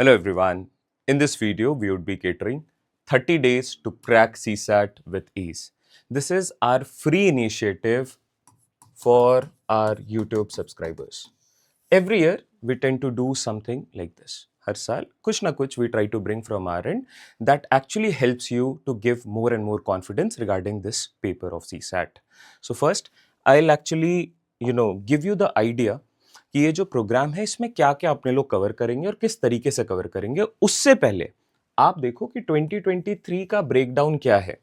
Hello everyone. In this video, we would be catering 30 days to crack CSAT with ease. This is our free initiative for our YouTube subscribers. Every year, we tend to do something like this. हर साल कुछ ना कुछ we try to bring from our end that actually helps you to give more and more confidence regarding this paper of CSAT. So first, I'll actually give you the idea कि ये जो programme है इसमें क्या क्या अपने लोग cover करेंगे और किस तरीके से कवर करेंगे। उससे पहले आप देखो कि 2023 का ब्रेकडाउन क्या है।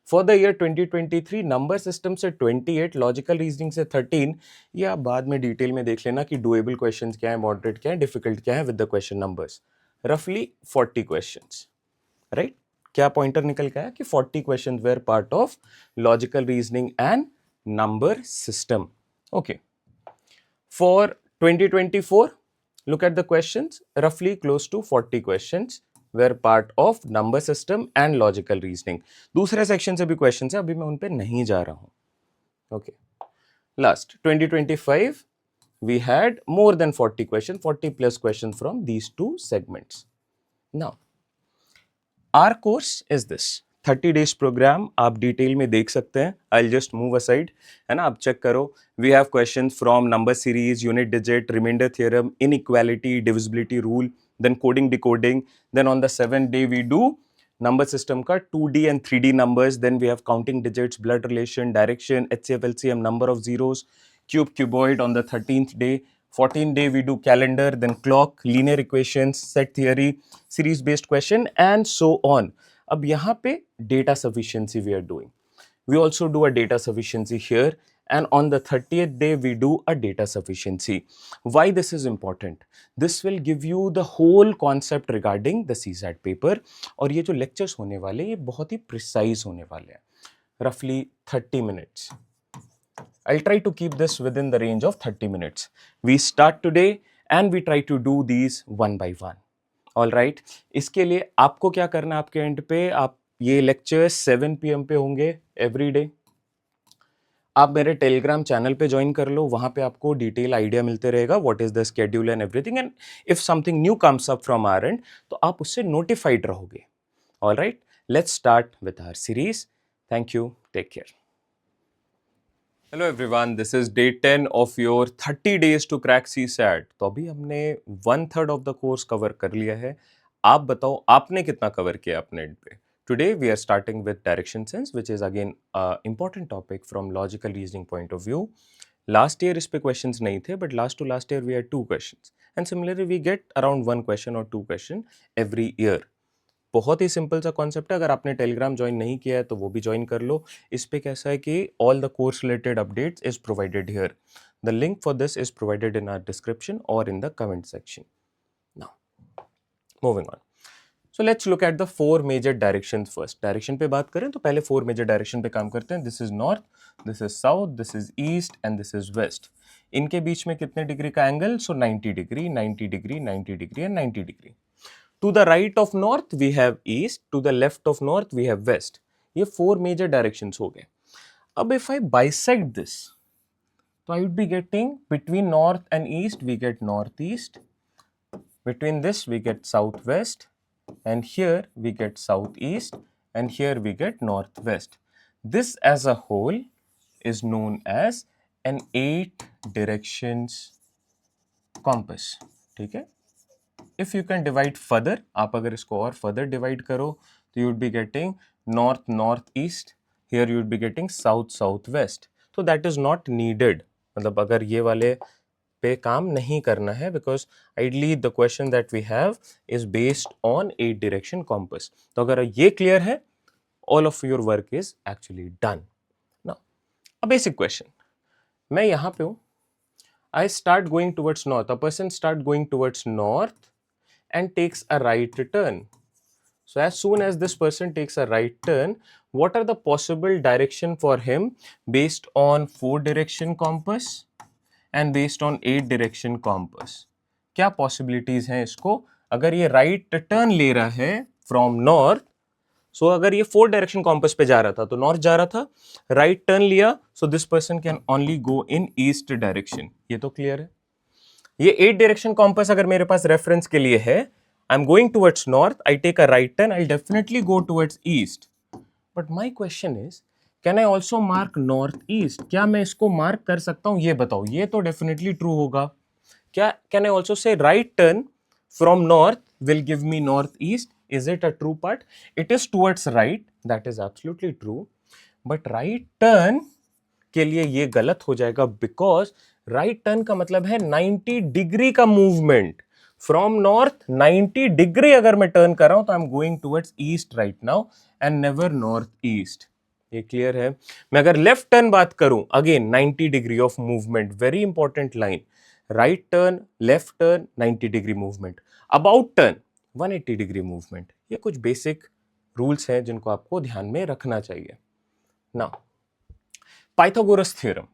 For the year 2023 number system से 28, लॉजिकल रीजनिंग से 13। ये आप बाद में डिटेल में देख लेना कि डुएबल क्वेश्चंस क्या है, मॉडरेट क्या है, डिफिकल्ट क्या है विद द क्वेश्चन नंबर्स। रफली 40 क्वेश्चंस, राइट। क्या पॉइंटर निकल गया कि 40 questions were part of logical reasoning and number system. Okay, for 2024, look at the questions. Roughly close to 40 questions were part of number system and logical reasoning. दूसरे section से भी questions है, अभी मैं उन पे नहीं जा रहा हूं। Okay, last 2025 we had more than 40 questions, 40 plus questions from these two segments. Now, our course is this 30 days programme आप डिटेल में देख सकते हैं। आई जस्ट मूव असाइड, है ना, आप चेक करो। We have questions from number series, unit digit, remainder theorem, inequality, divisibility rule, then coding decoding. Then on the 7th day we do number system का 2D and 3D numbers. Then we have counting digits, blood relation, direction, HCF, LCM, number of zeros, cube, cuboid on the 13th day. 14th day we do calendar, then clock, linear equations, set theory, series based question and so on. अब यहाँ पे data sufficiency we are doing. We also do a data sufficiency here, and on the 30th day we do a data sufficiency. Why this is important? This will give you the whole concept regarding the CSAT paper. और ये जो lectures होने वाले ये बहुत ही precise होने वाले हैं, roughly 30 minutes. I'll try to keep this within the range of 30 minutes. We start today and we try to do these one by one. All right, इसके लिए आपको क्या करना है, आपके एंड पे आप ये लेक्चर 7 PM पे होंगे एवरी डे। आप मेरे टेलीग्राम चैनल पे ज्वाइन कर लो, वहां पे आपको डिटेल आइडिया मिलते रहेगा what is the schedule and everything, and if something new comes up from our end तो आप उससे नोटिफाइड रहोगे। All right, let's start with our series. Thank you, take care. Hello everyone, this is day 10 of your 30 days to crack CSAT। तो अभी हमने 1/3 of the course cover कर लिया है। आप बताओ आपने कितना कवर किया अपने एंड पे। Today we are starting with direction sense, which is again important topic from logical reasoning point of view. Last year इस पे क्वेश्चंस नहीं थे, but last to last year we had 2 questions, and similarly we get around 1 question और 2 question every year. बहुत ही simple सा concept है। अगर आपने टेलीग्राम ज्वाइन नहीं किया है तो वो भी ज्वाइन कर लो। इस पे कैसा है कि all the course related updates is provided here. The link for this is provided in our description और in the comment section. Now moving on, so let's look at the 4 major directions first. Direction पे बात करें तो पहले 4 major direction पे काम करते हैं। This is north, this is south, this is east and this is west. इनके बीच में कितने डिग्री का angle? So 90 degree, 90 degree, 90 degree and 90 degree. To the right of north we have east, to the left of north we have west. ये 4 major directions हो गए। अब if I bisect this, तो I would be getting between north and east we get northeast, between this we get southwest, and here we get southeast, and here we get northwest. This as a whole is known as an 8 directions compass. ठीक है? If you can divide further, आप अगर इसको और further divide करो तो you would be getting north northeast, here you would be getting south southwest. So that is not needed. मतलब अगर ये वाले पे काम नहीं करना है, because ideally the question that we have is based on 8 direction compass. तो अगर ये clear है, all of your work is actually done. Now, a basic question. मैं यहाँ पे हूँ, I start going towards north. A person start going towards north and takes a right turn. So as soon as this person takes a right turn, what are the possible direction for him based on 4 direction compass and based on 8 direction compass? क्या possibilities हैं इसको? अगर ये right turn ले रहा है from north, so अगर ये 4 direction compass पे जा रहा था तो north जा रहा था, right turn लिया, so this person can only go in east direction. ये तो clear है। ये 8 डायरेक्शन कॉम्पस अगर मेरे पास रेफरेंस के लिए है, I'm going towards north, I take a right turn, I'll definitely go towards east. But my question is, can I also mark northeast? क्या मैं इसको मार्क कर सकता हूं? ये बताओ. ये तो definitely true होगा. क्या can I also say right turn from north will give me northeast? Is it a true part? It is towards right. That is absolutely true. But right turn के लिए ये गलत हो जाएगा, बिकॉज राइट टर्न का मतलब है 90 degree का मूवमेंट. फ्रॉम नॉर्थ 90 डिग्री अगर मैं टर्न कर रहा हूं तो I am going towards east right now and never north east. ये क्लियर है. मैं अगर लेफ्ट टर्न बात करूं, again 90 degree of movement, very important line. Right turn, left turn 90 degree movement, about turn 180 degree movement. ये कुछ basic rules हैं जिनको आपको ध्यान में रखना चाहिए. नाउ पाइथागोरस थ्योरम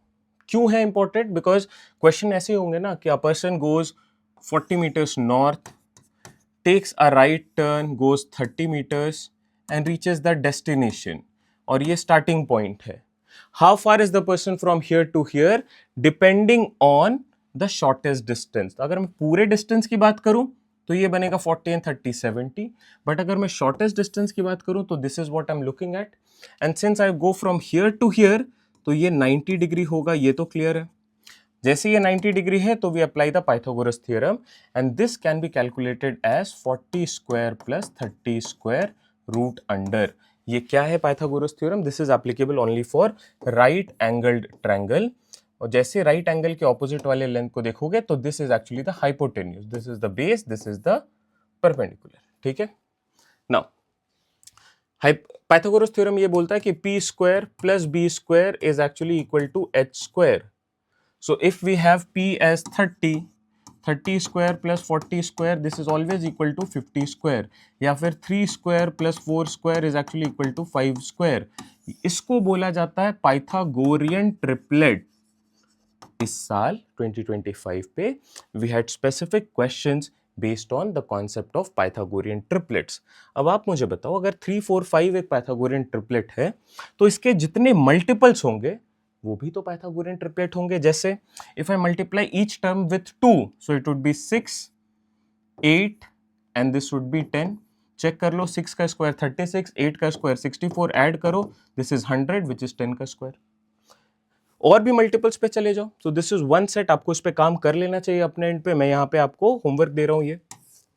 क्यों है इंपॉर्टेंट? बिकॉज क्वेश्चन ऐसे होंगे ना कि a person goes 40 meters north, takes a right turn, goes 30 meters and reaches the destination. और ये starting point है. How far is the person from here to here? Depending on the shortest distance. अगर मैं पूरे distance की बात करूं तो ये बनेगा 40 and 30 70. बट अगर मैं shortest distance की बात करूं तो this is what I'm looking at. And since I go from here to here, तो ये 90 डिग्री होगा. ये तो क्लियर है. जैसे ये 90 डिग्री है तो we apply the Pythagoras theorem and this can be calculated as 40 square plus 30 square root under. ये क्या है Pythagoras theorem? This is applicable only for right angled triangle. और जैसे राइट एंगल के ऑपोजिट वाले लेंथ को देखोगे तो this is actually the hypotenuse, this is the base, this is the perpendicular. ठीक है. नाउ पाइथागोरस थ्योरम ये बोलता है कि p square plus b square is actually equal to h square. So if we have p as 30 square plus 40 square, this is always equal to 50 square. या फिर 3 square plus 4 square is actually equal to 5 square. इसको बोला जाता है Pythagorean triplet. इस साल 2025 पे we had specific questions based on the concept of Pythagorean triplets. अब आप मुझे बताओ, अगर 3 4 5 एक पाइथागोरियन ट्रिपलेट है तो इसके जितने मल्टीपल्स होंगे वो भी तो पाइथागोरियन ट्रिपलेट होंगे. जैसे if I multiply each term with 2, so it would be 6 8 and this would be 10. Check कर लो, 6 का स्क्वायर 36, 8 का स्क्वायर 64, ऐड करो, दिस इज 100 विच इज 10 का स्क्वायर. और भी मल्टीपल्स पे चले जाओ. So this is one set. आपको इस पे काम कर लेना चाहिए अपने एंड पे. मैं यहाँ पे आपको होमवर्क दे रहा हूँ. ये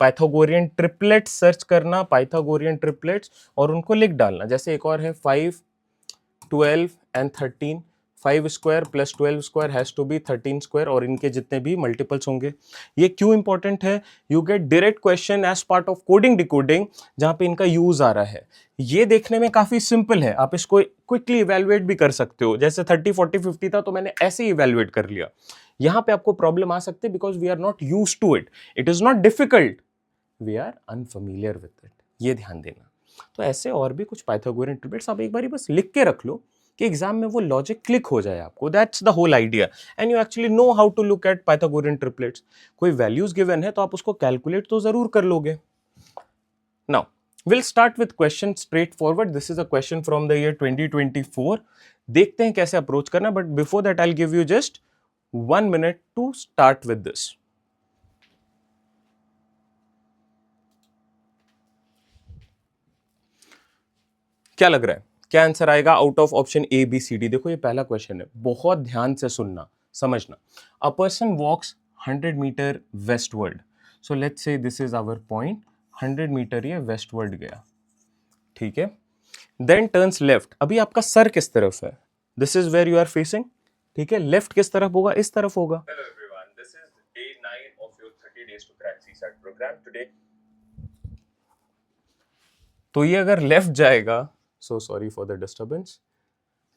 पाइथागोरियन ट्रिपलेट्स सर्च करना, पाइथागोरियन ट्रिपलेट्स, और उनको लिख डालना. जैसे एक और है 5 12 and 13. 5 square plus 12 square has to be 13 square, और इनके जितने भी मल्टीपल्स होंगे. ये क्यों इंपॉर्टेंट है? You get direct question as part of coding decoding जहां पे इनका यूज आ रहा है. ये देखने में काफी सिंपल है, आप इसको क्विकली इवेलुएट भी कर सकते हो. जैसे 30 40 50 था तो मैंने ऐसे ही इवेलुएट कर लिया. यहां पे आपको प्रॉब्लम आ सकती है because we are not use to it. It is not difficult, we are unfamiliar with it. ये ध्यान देना. तो ऐसे और भी कुछ पाइथागोरियन ट्रिपलेट्स आप एक बार बस लिख के रख लो कि एग्जाम में वो लॉजिक क्लिक हो जाए आपको. That's the whole idea and you actually know how to look at Pythagorean triplets. कोई वैल्यूज गिवन है तो आप उसको कैलकुलेट तो जरूर कर लोगे. Now will start with question straightforward. This is a question from the year 2024. देखते हैं कैसे अप्रोच करना, but before that I will give you just 1 minute to start with this. क्या लग रहा है, क्या आंसर आएगा out of option A B C D? देखो ये पहला क्वेश्चन है, बहुत ध्यान से सुनना, समझना. A person walks 100 meter westward. So let's say this is our point. 100 meter ये वेस्टवर्ड गया. ठीक है. Then turns left. अभी आपका सर किस तरफ है? This is where you are facing. ठीक है. लेफ्ट किस तरफ होगा? इस तरफ होगा. Hello everyone, this is day 9 of your 30 days to crack CSAT program today. तो ये अगर लेफ्ट जाएगा, so sorry for the disturbance.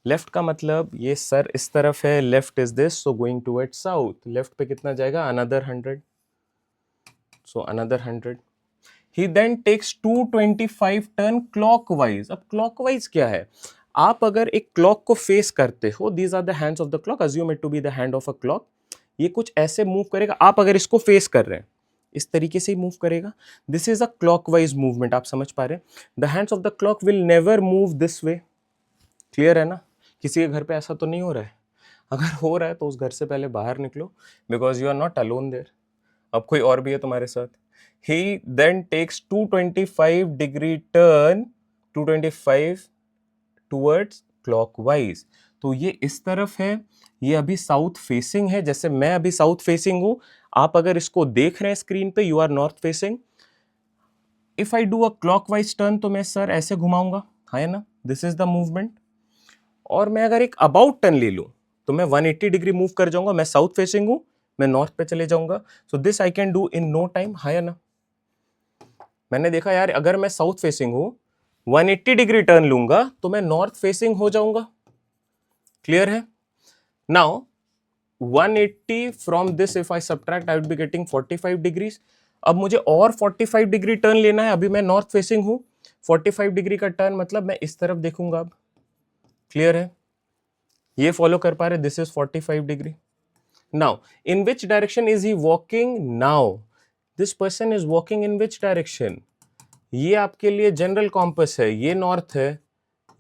Left का मतलब ये सर इस तरफ है, left is this, so going towards south. Left पे कितना जाएगा? अनदर 100. So another 100. ही देन टेक्स 225 टर्न क्लॉकवाइज. अब क्लॉकवाइज क्या है? आप अगर एक क्लॉक को फेस करते हो, these are the hands of the clock, assume it to be the hand of a clock. ये कुछ ऐसे मूव करेगा. आप अगर इसको फेस कर रहे हैं इस तरीके से ही मूव करेगा. This is a clockwise movement. आप समझ पा रहे हैं? The hands of the clock will never move this way. Clear है ना? किसी के घर पे ऐसा तो नहीं हो रहा है. अगर हो रहा है तो उस घर से पहले बाहर निकलो, because you are not alone there. अब कोई और भी है तुम्हारे साथ. he then takes 225 degree turn 225 towards clockwise. तो ये इस तरफ है, ये अभी साउथ फेसिंग है, जैसे मैं अभी साउथ फेसिंग हूं, आप अगर इसको देख रहे हैं स्क्रीन पे, you are north facing. If I do a clockwise turn तो मैं सर ऐसे घुमाऊंगा, है ना, दिस इज द मूवमेंट. और मैं अगर एक अबाउट टर्न ले लूं तो मैं 180 डिग्री मूव कर जाऊंगा, मैं साउथ फेसिंग हूं, मैं नॉर्थ पे चले जाऊंगा. So this I can do in no time, है ना. मैंने देखा यार, अगर मैं साउथ फेसिंग हूं, 180 डिग्री टर्न लूंगा तो मैं नॉर्थ फेसिंग हो जाऊंगा. क्लियर है. Now 180 from this if I subtract I would be getting 45 degrees. अब मुझे और 45 डिग्री टर्न लेना है, अभी मैं नॉर्थ फेसिंग हूं, 45 डिग्री का टर्न मतलब मैं इस तरफ देखूंगा अब. क्लियर है. ये फॉलो कर पा रहे, this is 45 degree. Now in which direction is he walking now, this person is walking in which direction. ये आपके लिए जनरल कॉम्पस है, ये नॉर्थ है,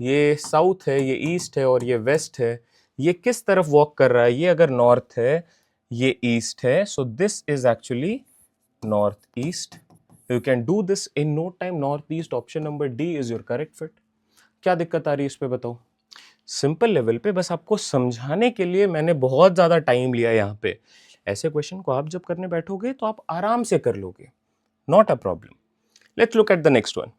ये साउथ है, ये ईस्ट है और ये वेस्ट है. ये किस तरफ वॉक कर रहा है, ये अगर नॉर्थ है, ये ईस्ट है, so this is actually north east. You can do this in no time. North east, option number D is your correct fit. क्या दिक्कत आ रही है इस पे बताओ. सिंपल लेवल पे बस आपको समझाने के लिए मैंने बहुत ज्यादा टाइम लिया यहाँ पे. ऐसे क्वेश्चन को आप जब करने बैठोगे तो आप आराम से कर लोगे, not a problem. Let's look at the next one.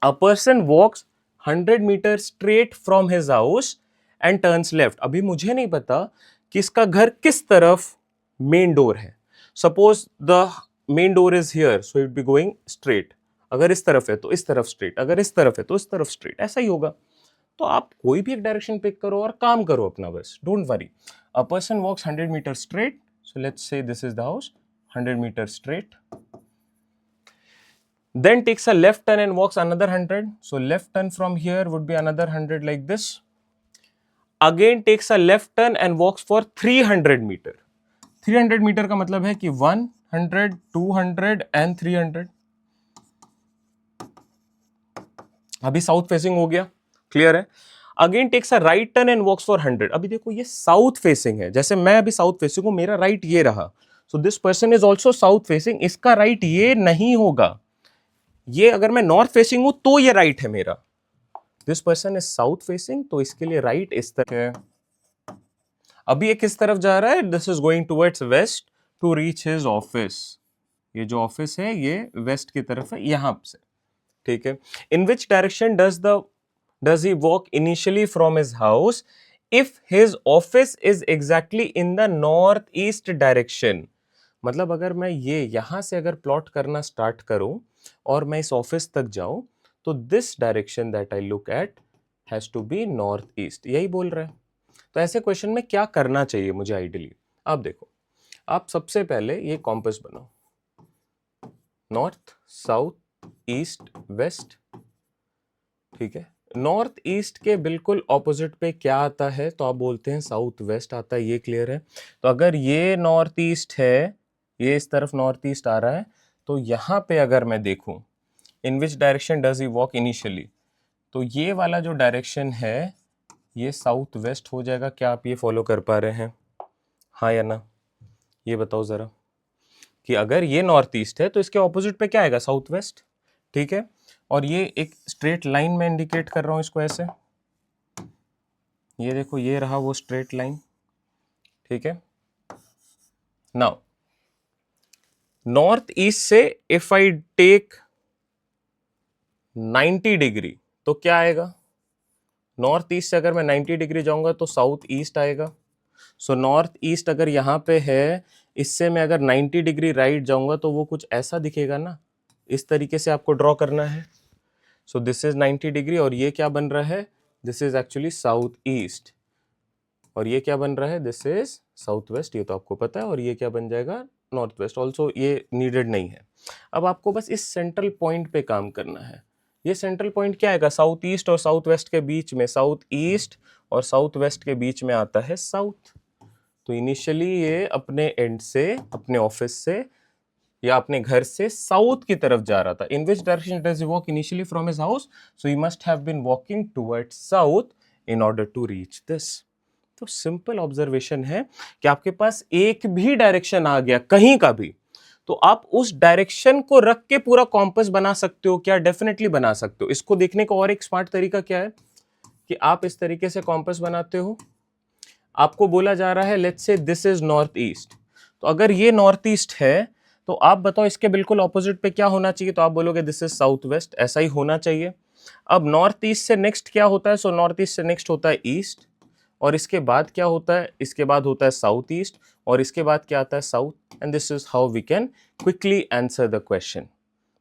A person walks 100 metre straight from his house and turns left. अभी मुझे नहीं पता कि इसका घर किस तरफ मेन डोर है. Suppose the main door is here, so it be going straight. अगर इस तरफ है तो इस तरफ स्ट्रेट, अगर इस तरफ है तो इस तरफ स्ट्रेट, ऐसा ही होगा. तो आप कोई भी एक डायरेक्शन पिक करो और काम करो अपना, बस don't worry. A person walks 100 metre straight, so let's say this is the house, 100 metre straight. Then takes a left turn and walks another 100. So left turn from here would be another 100 like this. Again takes a left turn and walks for 300 meter. 300 metre का मतलब है कि 100, 200 and 300. अभी south facing हो गया, clear है. Again takes a right turn and walks for 100. अभी देखो ये साउथ फेसिंग है, जैसे मैं अभी साउथ फेसिंग हूं, मेरा राइट ये रहा. So this person is also south facing. इसका राइट ये नहीं होगा, ये अगर मैं नॉर्थ फेसिंग हूं तो ये राइट है मेरा. This person is south facing, तो इसके लिए राइट इस तरह है. अभी ये किस तरफ जा रहा है, this is going towards west to reach his office. ये जो ऑफिस है ये वेस्ट की तरफ है, यहां से. ठीक है. In which direction does he walk initially from his house if his office is exactly in the northeast direction. मतलब अगर मैं ये यहां से अगर प्लॉट करना स्टार्ट करूं और मैं इस ऑफिस तक जाऊं, तो this direction that I look at has to be north east. यही बोल रहे हैं. तो ऐसे क्वेश्चन में क्या करना चाहिए मुझे आइडियली. आप देखो, आप सबसे पहले ये कॉम्पस बनाओ, नॉर्थ, साउथ, ईस्ट, वेस्ट. ठीक है. नॉर्थ ईस्ट के बिल्कुल ऑपोजिट पे क्या आता है, तो आप बोलते हैं साउथ वेस्ट आता है. ये क्लियर है. तो अगर ये नॉर्थ ईस्ट है, ये इस तरफ नॉर्थ ईस्ट आ रहा है, तो यहां पे अगर मैं देखूं in which direction does he walk initially, तो ये वाला जो डायरेक्शन है ये साउथ वेस्ट हो जाएगा. क्या आप ये फॉलो कर पा रहे हैं, हाँ या ना. ये बताओ जरा कि अगर ये नॉर्थ ईस्ट है तो इसके ऑपोजिट पे क्या आएगा, साउथ वेस्ट. ठीक है. और ये एक स्ट्रेट लाइन में इंडिकेट कर रहा हूं इसको ऐसे. ये देखो, ये रहा वो स्ट्रेट लाइन. ठीक है. नाउ नॉर्थ ईस्ट से इफ आई टेक 90 डिग्री तो क्या आएगा. नॉर्थ ईस्ट से अगर मैं 90 डिग्री जाऊंगा तो साउथ ईस्ट आएगा. सो नॉर्थ ईस्ट अगर यहां पे है, इससे मैं अगर 90 डिग्री राइट जाऊंगा तो वो कुछ ऐसा दिखेगा ना. इस तरीके से आपको ड्रॉ करना है. सो दिस इज 90 डिग्री और ये क्या बन रहा है, this is actually south east. और ये क्या बन रहा है, दिस इज साउथ वेस्ट. ये तो आपको पता है. और ये क्या बन जाएगा, नॉर्थ वेस्ट. ऑल्सो ये नीडेड नहीं है. अब आपको बस इस सेंट्रल पॉइंट पे काम करना है. ये सेंट्रल पॉइंट क्या आएगा, साउथ ईस्ट और साउथ वेस्ट के बीच में. साउथ ईस्ट और साउथ वेस्ट के बीच में आता है साउथ. तो इनिशियली ये अपने एंड से, अपने ऑफिस से या अपने घर से साउथ की तरफ जा रहा था. In which direction does he walk initially from his house, so he must have been walking towards south in order to reach this. तो सिंपल ऑब्जर्वेशन है कि आपके पास एक भी डायरेक्शन आ गया कहीं का भी, तो आप उस डायरेक्शन को रख के पूरा कॉम्पस बना सकते हो क्या? डेफिनेटली बना सकते हो। इसको देखने का और एक स्मार्ट तरीका क्या है कि आप इस तरीके से कॉम्पस बनाते हो, आपको बोला जा रहा है let's say this is north east, तो अगर ये नॉर्थ ईस्ट है तो आप बताओ इसके बिल्कुल ऑपोजिट पे क्या होना चाहिए, तो आप बोलोगे दिस इज साउथ वेस्ट, ऐसा ही होना चाहिए। अब नॉर्थ ईस्ट से नेक्स्ट क्या होता है? सो नॉर्थ ईस्ट से नेक्स्ट होता है ईस्ट, और इसके बाद क्या होता है? इसके बाद होता है साउथ ईस्ट, और इसके बाद क्या आता है? South. And this is how we can quickly answer the question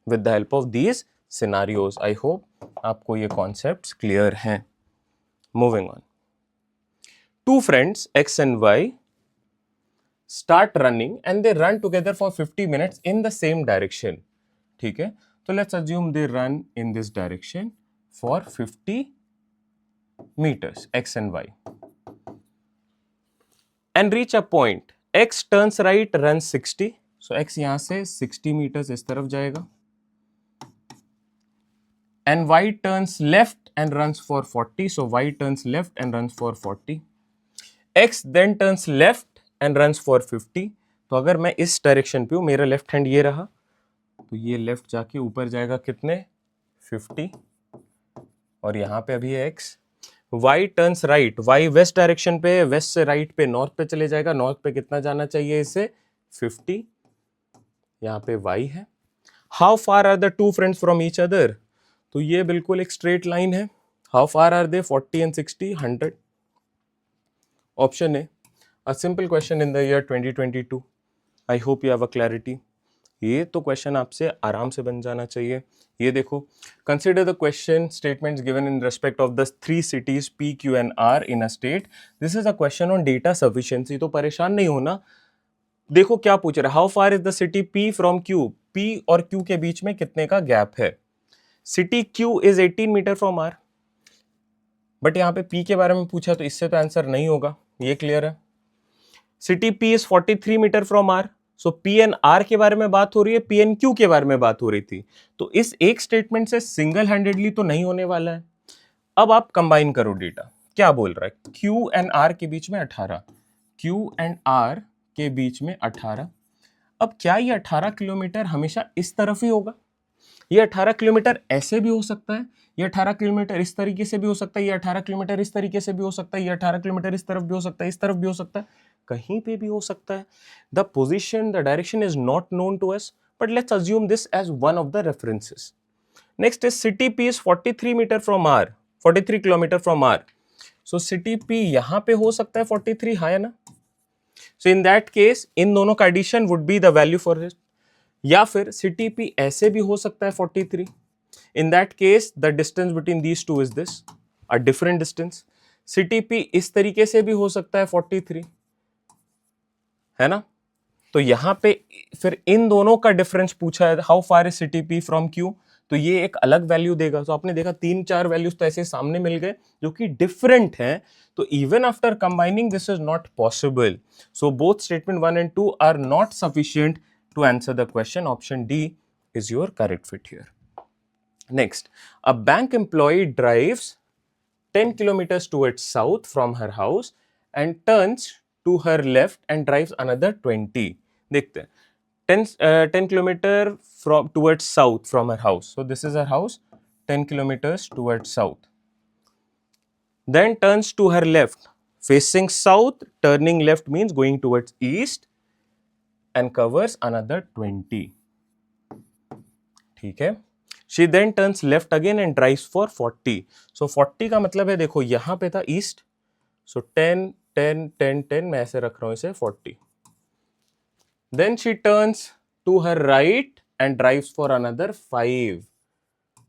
with the help of these scenarios. I hope आपको ये कॉन्सेप्ट्स क्लियर हैं। Moving on, two friends X and Y start running and they run together for 50 minutes in the same direction. ठीक है, तो let's assume they run in this direction for 50 meters, X and Y, and reach a point. X turns right, runs 60. So X यहाँ से 60 meters इस तरफ जाएगा, and Y turns left and runs for 40. So Y turns left and runs for 40. X then turns left and runs for 50. तो अगर मैं इस direction पे हूं, मेरा लेफ्ट हैंड ये रहा, तो ये लेफ्ट जाके ऊपर जाएगा कितने? 50, और यहां पे अभी है X. Y turns right, Y west direction पे है, वेस्ट से राइट पे नॉर्थ पे चले जाएगा, नॉर्थ पे कितना जाना चाहिए इसे? 50. यहाँ पे Y है. How far are the two friends from each other? तो ये बिल्कुल एक स्ट्रेट लाइन है. How far are they? 40 and 60, 100. Option A, a simple question in the year 2022. I hope you have a clarity. ये तो question आपसे आराम से बन जाना चाहिए. ये देखो, consider the question statements given in respect of the three cities P, Q and R in a state. This is a question on data sufficiency. तो परेशान नहीं होना. देखो क्या पूछ रहा है, how far is the city P from Q? P और Q के बीच में कितने का गैप है? City Q is 18 metre from R, but यहाँ पे P के बारे में पूछा तो इससे तो आंसर नहीं होगा, ये क्लियर है. City P is 43 metre from R, so P and R के बारे में बात हो रही है, P एंड Q के बारे में बात हो रही थी. तो इस एक स्टेटमेंट से सिंगल हैंडेडली तो नहीं होने वाला है. अब आप कंबाइन करो डेटा, क्या बोल रहा है? Q एंड R के बीच में 18, Q एंड R के बीच में 18. अब क्या ये 18 किलोमीटर हमेशा इस तरफ ही होगा? ये 18 किलोमीटर ऐसे भी हो सकता है, ये 18 किलोमीटर इस तरीके से भी हो सकता है, ये 18 किलोमीटर इस तरीके से भी हो सकता है, ये 18 किलोमीटर इस तरफ भी हो सकता है, इस तरफ भी हो सकता है, कहीं पे भी हो सकता है. The position, the direction is not known to us, but let's assume this as one of the references. Next is city P is 43 metre from R, 43 kilometre from R. So city P यहां पे हो सकता है 43, हाँ है ना? सो in that case इन दोनों का addition would be the value for it. या फिर सिटी P ऐसे भी हो सकता है 43. In that case the distance between these two is this, a different distance. City P इस तरीके से भी हो सकता है 43, है ना? तो यहां पे फिर इन दोनों का डिफरेंस पूछा है, how far is city P from Q, तो ये एक अलग वैल्यू देगा. तो आपने देखा 3-4 वैल्यूज तो ऐसे सामने मिल गए जो कि डिफरेंट हैं. तो even after combining this is not possible. So both statement 1 and 2 are not sufficient to answer the question. Option D is your correct fit here. Next, a bank employee drives 10 kilometers towards south from her house and turns to her left and drives another 20. देखते हैं, 10 kilometer from towards south from her house. So this is her house, 10 kilometers towards south. Then turns to her left, facing south. Turning left means going towards east. And covers another 20. ठीक है. She then turns left again and drives for 40. So 40 का मतलब है, देखो यहां पे था east, so 10 10 10 10, मैं ऐसे रख रहा हूं इसे 40. Then she turns to her right and drives for another 5.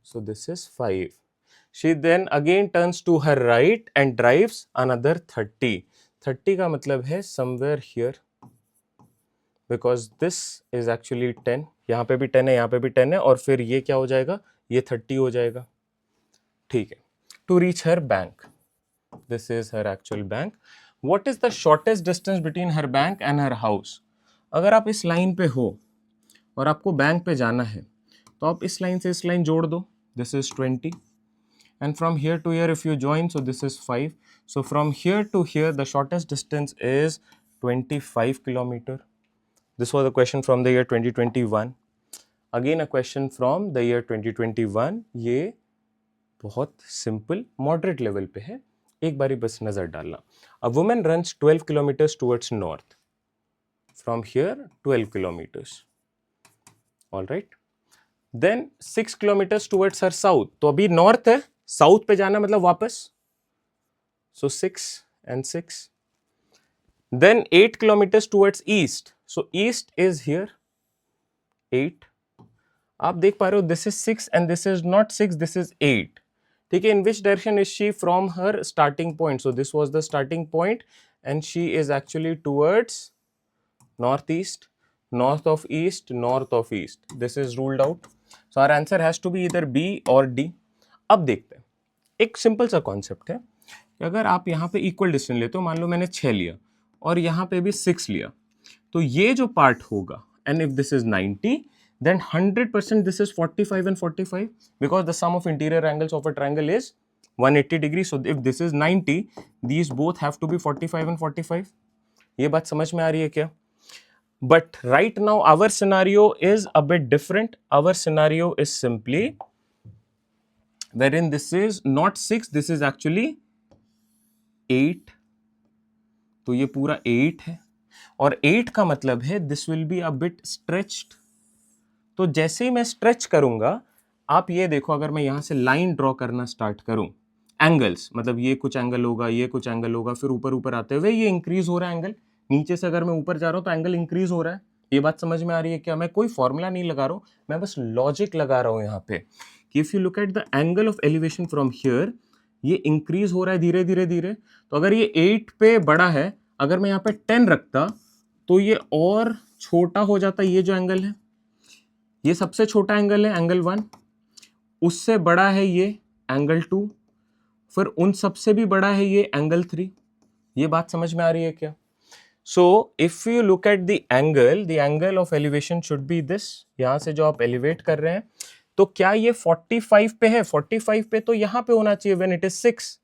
So this is 5. She then again turns to her right and drives another 30. 30 का मतलब है somewhere here, because this is actually 10. यहाँ पे भी 10 है, यहाँ पे भी 10 है, और फिर ये क्या हो जाएगा? ये 30 हो जाएगा. ठीक है. To reach her bank, this is her actual bank. What is the shortest distance between her bank and her house? अगर आप इस लाइन पे हो और आपको बैंक पे जाना है, तो आप इस लाइन से इस लाइन जोड़ दो. This is 20, and from here to here if you join, so this is 5. So from here to here the shortest distance is 25 kilometer. This was a question from the year 2021. Again a question from the year 2021. ये बहुत simple moderate level पे है, एक बारी बस नजर डालना. A woman runs 12 kilometers towards north. From here 12 kilometers. All right. Then 6 kilometers towards her south. तो अभी नॉर्थ है, साउथ पे जाना मतलब वापस. So 6 and 6. Then 8 kilometers towards east. So east is here 8. आप देख पा रहे हो, this is 6 and this is not 6, this is 8. ठीक है. In which direction is she from her starting point? So this was the starting point and she is actually towards northeast, north of east, north of east. This is ruled out. So our answer has to be either B or D. अब देखते हैं, एक simple सा concept है कि अगर आप यहाँ पे इक्वल डिस्टेंस लेते हो, मान लो मैंने 6 लिया और यहाँ पे भी 6 लिया, तो ये जो पार्ट होगा, and if this is 90, then 100% this is 45 and 45 because the sum of interior angles of a triangle is 180 degrees. So if this is 90, these both have to be 45 and 45. ये बात समझ में आ रही है क्या? But right now our scenario is a bit different. Our scenario is simply wherein this is not 6, this is actually 8. तो ये पूरा 8 है और 8 का मतलब है this will be a bit stretched. तो जैसे ही मैं स्ट्रेच करूंगा, आप ये देखो, अगर मैं यहां से लाइन ड्रॉ करना स्टार्ट करूं, एंगल्स मतलब ये कुछ एंगल होगा, ये कुछ एंगल होगा, फिर ऊपर ऊपर आते हुए ये इंक्रीज हो रहा है एंगल. नीचे से अगर मैं ऊपर जा रहा हूं तो एंगल इंक्रीज हो रहा है. ये बात समझ में आ रही है क्या? मैं कोई फॉर्मूला नहीं लगा रहा हूं, मैं बस लॉजिक लगा रहा हूं यहाँ पे कि if you look at the angle of elevation from here, ये इंक्रीज हो रहा है धीरे धीरे धीरे. तो अगर ये 8 पे बड़ा है, अगर मैं यहाँ पे 10 रखता तो ये और छोटा हो जाता. ये जो एंगल है, ये सबसे छोटा एंगल है एंगल 1, उससे बड़ा है ये एंगल 2, फिर उन सबसे भी बड़ा है ये एंगल 3. ये बात समझ में आ रही है क्या? So if you look at the angle of elevation should be this. यहां से जो आप एलिवेट कर रहे हैं, तो क्या ये 45 पे है? 45 पे तो यहां पे होना चाहिए when it is 6.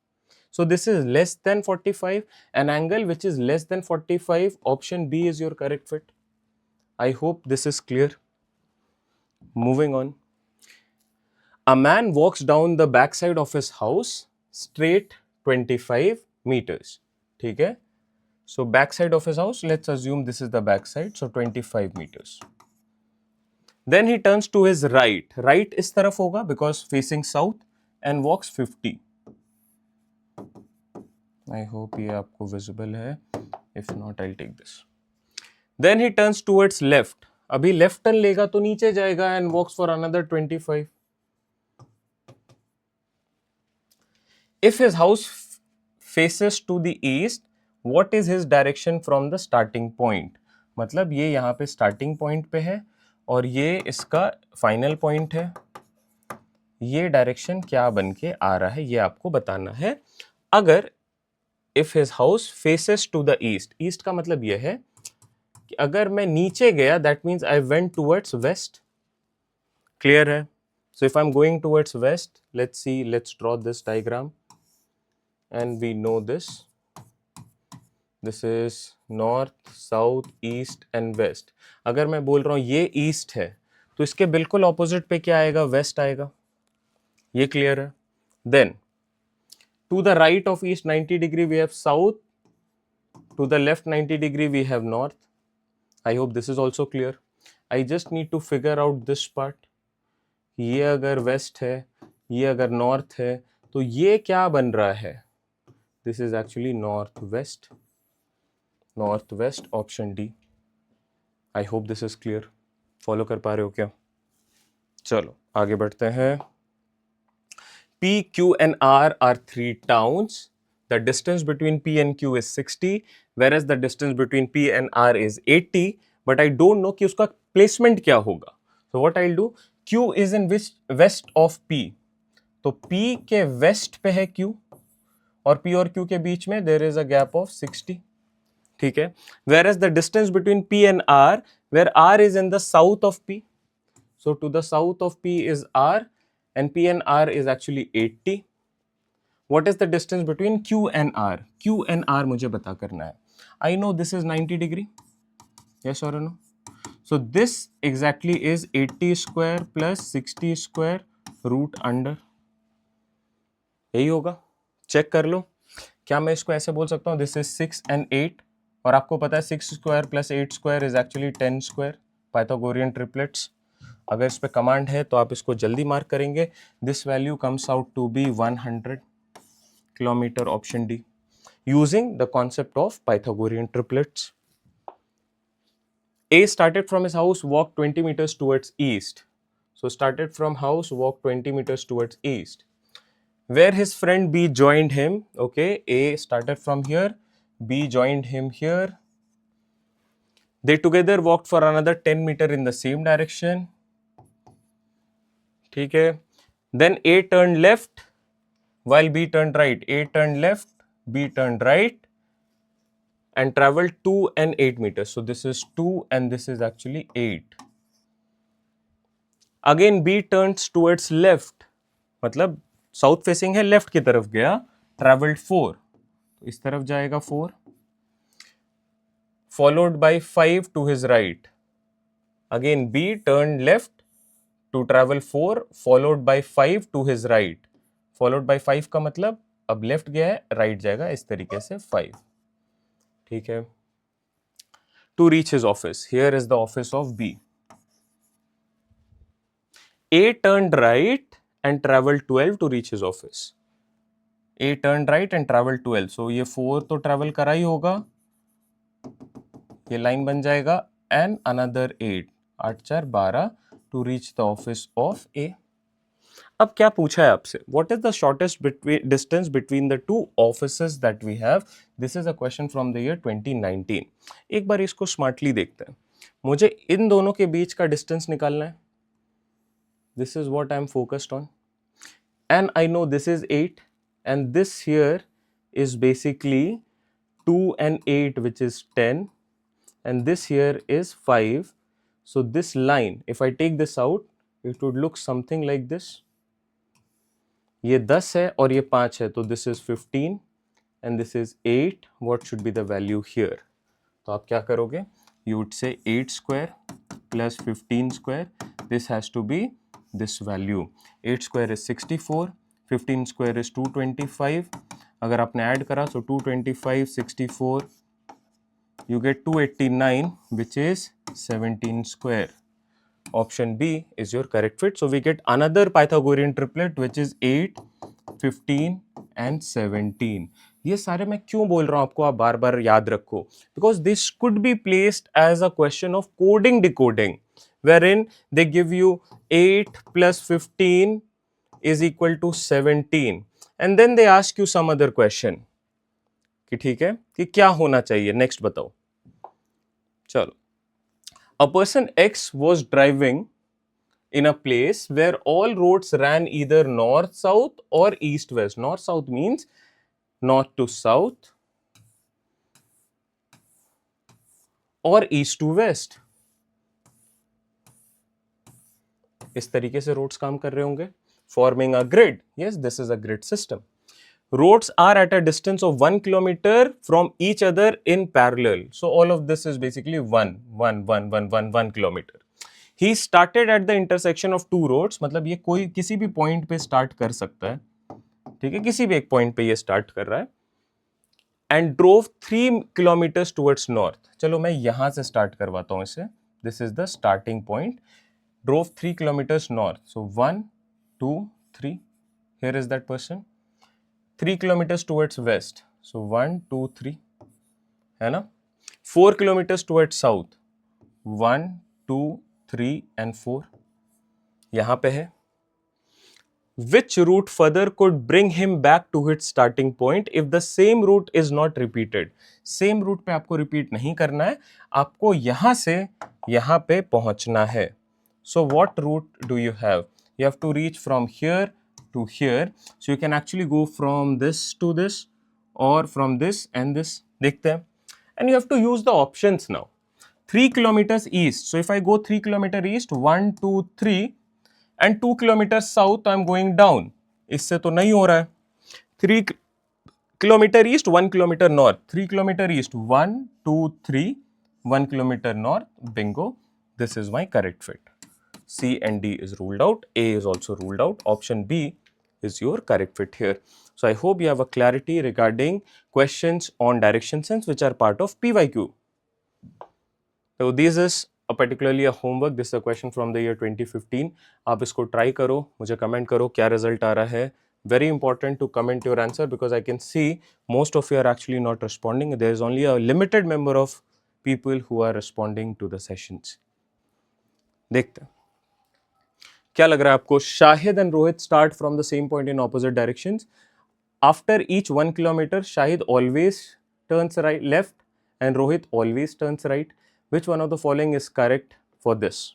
So this is less than 45. An angle which is less than 45, option B is your correct fit. I hope this is clear. Moving on. A man walks down the backside of his house straight 25 meters. ठीक है? So backside of his house, let's assume this is the backside, so 25 meters. Then he turns to his right. Right इस तरफ होगा because facing south, and walks 50. I hope ये आपको visible है. If not, I'll take this. Then he turns towards left. अभी left turn लेगा तो नीचे जाएगा and walks for another 25. If his house faces to the east, what is his direction from the starting point? मतलब ये यहाँ पे starting point पे है और ये इसका final point है. ये डायरेक्शन क्या बन के आ रहा है, ये आपको बताना है. अगर if his house faces to the east, east का मतलब ये है कि अगर मैं नीचे गया, that means I went towards west. Clear है? So if I'm going towards west, let's see, let's draw this diagram. And we know this. This is north, south, east and west. अगर मैं बोल रहा हूँ ये east है, तो इसके बिल्कुल opposite पे क्या आएगा? west आएगा. ये clear है? Then to the right of east 90 degree we have south. To the left 90 degree we have north. I hope this is also clear. I just need to figure out this part. ये अगर west है, ये अगर north है, तो ये क्या बन रहा है? This is actually northwest. Northwest, option D. I hope this is clear. Follow कर पा रहे हो क्या? चलो आगे बढ़ते हैं. P, Q and R are 3 towns. The distance between P and Q is 60, whereas the distance between P and R is 80. But I don't know कि उसका placement क्या होगा. So what I'll do? Q is in west of P. तो P के west पे है Q और P और Q के बीच में there is a gap of 60. ठीक है? Whereas the distance between P and R, where R is in the south of P. So to the south of P is R. And P and R is actually 80. What is the distance between Q and R? Q and R मुझे पता करना है. I know this is 90 degree. Yes or no? So this exactly is 80 square plus 60 square root under, यही होगा. Check कर लो. क्या मैं इसको ऐसे बोल सकता हूँ, दिस इज 6 and 8, और आपको पता है 6 square plus 8 square is actually 10 square, Pythagorean triplets. अगर इस पे कमांड है तो आप इसको जल्दी मार्क करेंगे. This value comes out to be 100 kilometre, option D, using the concept of Pythagorean triplets. A started from his house, walked 20 meters towards east. So started from house, walked 20 meters towards east. Where his friend B joined him. Okay, A started from here, B joined him here. They together walked for another 10 meter in the same direction. ठीक है. Then A turned left while B turned right. A turned left, B turned right, and traveled 2 and 8 meters. So this is 2 and this is actually 8. Again B turns towards left, मतलब south facing है, left की तरफ गया, travelled 4, तो इस तरफ जाएगा 4, followed by 5 to his right. Again B turn left to travel 4, followed by 5 to his right. Followed by 5 का मतलब अब लेफ्ट गया है, राइट जाएगा, इस तरीके से 5. ठीक है. To reach his office, here is the office of B. A turned right and traveled 12 to reach his office. A turned right and traveled 12. So ये 4 तो ट्रेवल करा ही होगा, ये लाइन बन जाएगा, and another 8, 8 4 12 to reach the office of A. अब क्या पूछा है आपसे, what is the shortest distance between the two offices that we have? This is a question from the year 2019. एक बार इसको स्मार्टली देखते हैं. मुझे इन दोनों के बीच का डिस्टेंस निकालना है. This is what I'm focused on. And I know this is 8 and this here is basically 2 and 8, which is 10, and this here is 5. So this line, if I take this out, it would look something like this. ये 10 है और ये 5 है, तो this is 15 and this is 8. What should be the value here? तो आप क्या करोगे? You would say 8 square plus 15 square. This has to be this value. 8 square is 64, 15 square is 225. अगर आपने ऐड करा तो 225, 64, you get 289, which is 17 square. Option B is your correct fit. So we get another Pythagorean triplet, which is 8, 15 and 17. ये सारे मैं क्यों बोल रहा हूं आपको, आप बार बार याद रखो, because this could be placed as a question of coding decoding, wherein they give you 8 plus 15 is equal to 17 and then they ask you some other question कि ठीक है कि क्या होना चाहिए, नेक्स्ट बताओ. चलो, a person X was driving in a place where all roads ran either north south or east west. North south means north to south or east to west. इस तरीके से रोड्स काम कर रहे होंगे, forming a grid. Yes, this is a grid system. Roads are at a distance of 1 kilometer from each other in parallel. So all of this is basically 1 kilometer. He started at the intersection of two roads. मतलब ये कोई किसी भी point पे start कर सकता है, ठीक है, किसी भी एक पॉइंट पे ये स्टार्ट कर रहा है. And drove 3 kilometres towards north. चलो मैं यहां से स्टार्ट करवाता हूं इसे. This is the starting point. Drove 3 kilometres north. So 1 2 3, here is that person. 3 kilometers towards west. So 1 2 3, है ना. 4 kilometers towards south. 1 2 3 and 4 यहां पे है. Which route further could bring him back to its starting point if the same route is not repeated? Same route पे आपको repeat नहीं करना है, आपको यहां से यहां पे पहुंचना है. So what route do you have? You have to reach from here to here. So you can actually go from this to this or from this and this. देखते हैं. And you have to use the options now. 3 kilometers east. So if I go 3 kilometer east, 1 2 3 and 2 kilometers south, I'm going down. इससे तो नहीं हो रहा है. 3 kilometer east, 1 kilometer north. 3 kilometer east, 1 2 3, 1 kilometer north. Bingo. this is my correct fit. C and D is ruled out, A is also ruled out, option B is your correct fit here. So I hope you have a clarity regarding questions on direction sense which are part of PYQ. So this is a particularly a homework. This is a question from the year 2015. आप इसको try करो, मुझे comment करो क्या result आ रहा है. Very important to comment your answer because I can see most of you are actually not responding. There is only a limited number of people who are responding to the sessions. देखते हैं क्या लग रहा है आपको. Shahid and Rohit start from the same point in opposite directions. After each 1 kilometer, Shahid always turns right left and Rohit always turns right. Which one of the following is correct for this?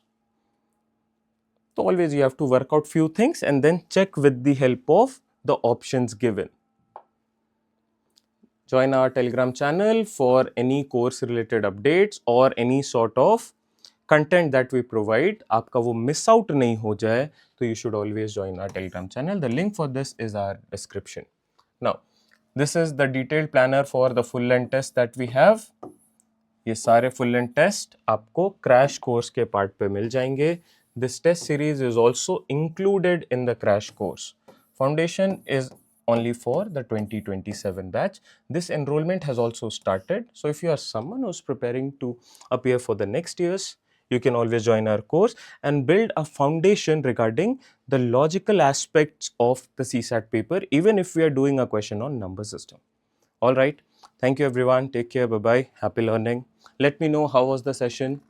So always you have to work out few things and then check with the help of the options given. Join our Telegram channel for any course related updates or any sort of content that we provide. आपका वो miss out नहीं हो जाए तो you should always join our Telegram channel. The link for this is our description. Now, this is the detailed planner for the full length test that we have. ये सारे full length test आपको crash course के part पे मिल जाएंगे. This test series is also included in the crash course. Foundation is only for the 2027 batch. This enrollment has also started. So if you are someone who's preparing to appear for the next years, you can always join our course and build a foundation regarding the logical aspects of the CSAT paper, even if we are doing a question on number system. All right. Thank you everyone. Take care. Bye-bye. Happy learning. Let me know how was the session.